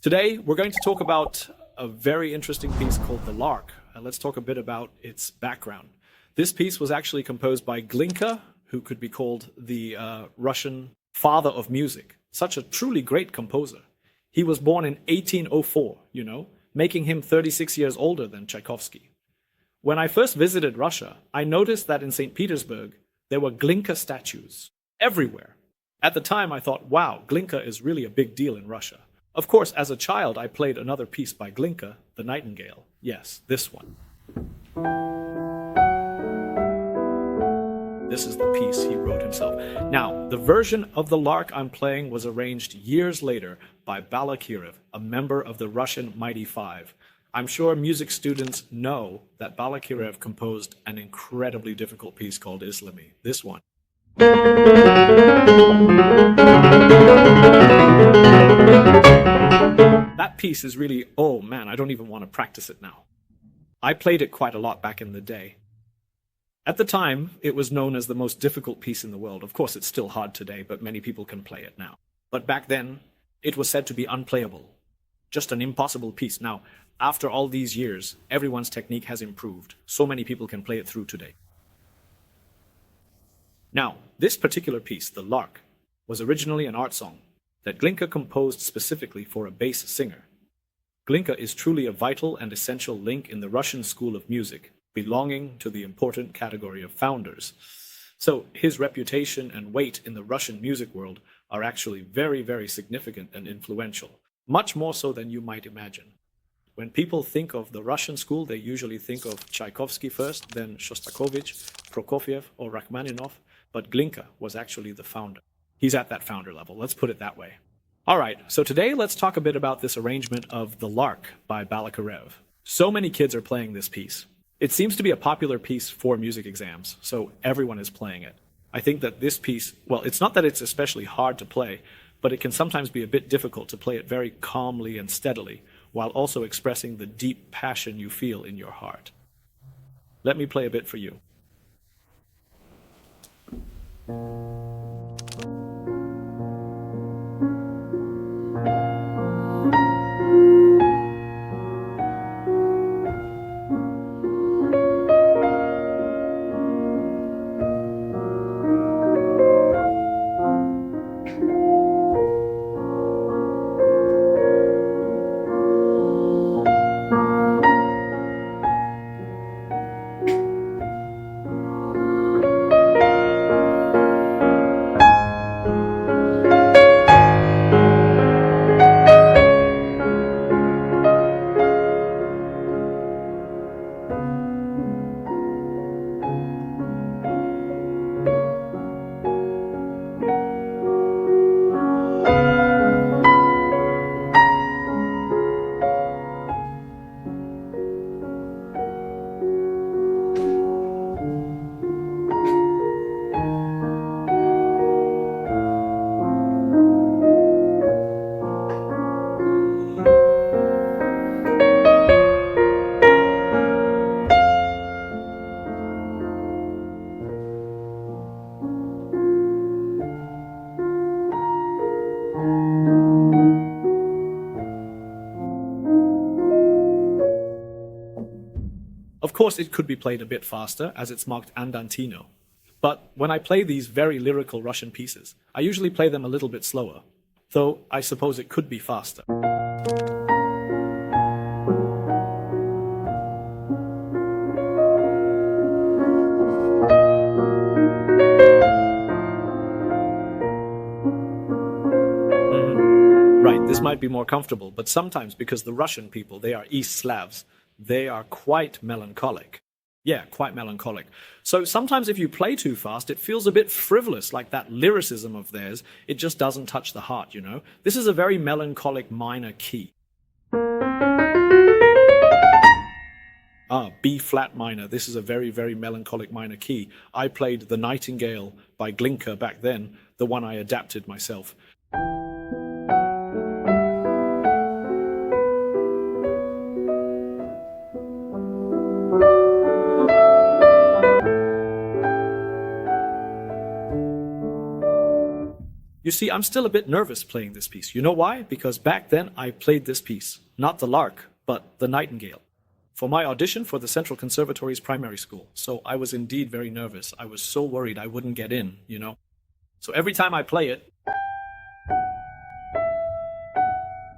Today, we're going to talk about a very interesting piece called the Lark. And let's talk a bit about its background. This piece was actually composed by Glinka, who could be called the Russian father of music. Such a truly great composer. He was born in 1804, making him 36 years older than Tchaikovsky. When I first visited Russia, I noticed that in St. Petersburg, there were Glinka statues everywhere. At the time, I thought, wow, Glinka is really a big deal in Russia. Of course, as a child, I played another piece by Glinka, The Nightingale. Yes, this one. This is the piece he wrote himself. Now, the version of the Lark I'm playing was arranged years later by Balakirev, a member of the Russian Mighty Five. I'm sure music students know that Balakirev composed an incredibly difficult piece called Islami. This one. That piece is really, oh man, I don't even want to practice it now. I played it quite a lot back in the day. At the time, it was known as the most difficult piece in the world. Of course, it's still hard today, but many people can play it now. But back then, it was said to be unplayable. Just an impossible piece. Now, after all these years, everyone's technique has improved. So many people can play it through today. Now, this particular piece, the Lark, was originally an art song that Glinka composed specifically for a bass singer. Glinka is truly a vital and essential link in the Russian school of music, belonging to the important category of founders. So his reputation and weight in the Russian music world are actually very, very significant and influential, much more so than you might imagine. When people think of the Russian school, they usually think of Tchaikovsky first, then Shostakovich, Prokofiev, or Rachmaninoff, but Glinka was actually the founder. He's at that founder level, let's put it that way. All right, so today let's talk a bit about this arrangement of The Lark by Balakirev. So many kids are playing this piece. It seems to be a popular piece for music exams, so everyone is playing it. I think that this piece, well, it's not that it's especially hard to play, but it can sometimes be a bit difficult to play it very calmly and steadily, while also expressing the deep passion you feel in your heart. Let me play a bit for you. Of course, it could be played a bit faster, as it's marked andantino. But when I play these very lyrical Russian pieces, I usually play them a little bit slower, though I suppose it could be faster. Right, this might be more comfortable, but sometimes because the Russian people, they are East Slavs, they are quite melancholic. Yeah, quite melancholic. So sometimes if you play too fast, it feels a bit frivolous, like that lyricism of theirs. It just doesn't touch the heart, This is a very melancholic minor key. B flat minor. This is a very, very melancholic minor key. I played The Nightingale by Glinka back then, the one I adapted myself. You see, I'm still a bit nervous playing this piece. You know why? Because back then I played this piece, not the Lark, but the Nightingale, for my audition for the Central Conservatory's primary school. So I was indeed very nervous. I was so worried I wouldn't get in, you know. So every time I play it...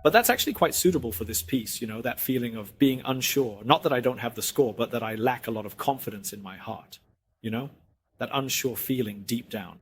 But that's actually quite suitable for this piece, you know, that feeling of being unsure. Not that I don't have the score, but that I lack a lot of confidence in my heart, you know? That unsure feeling deep down.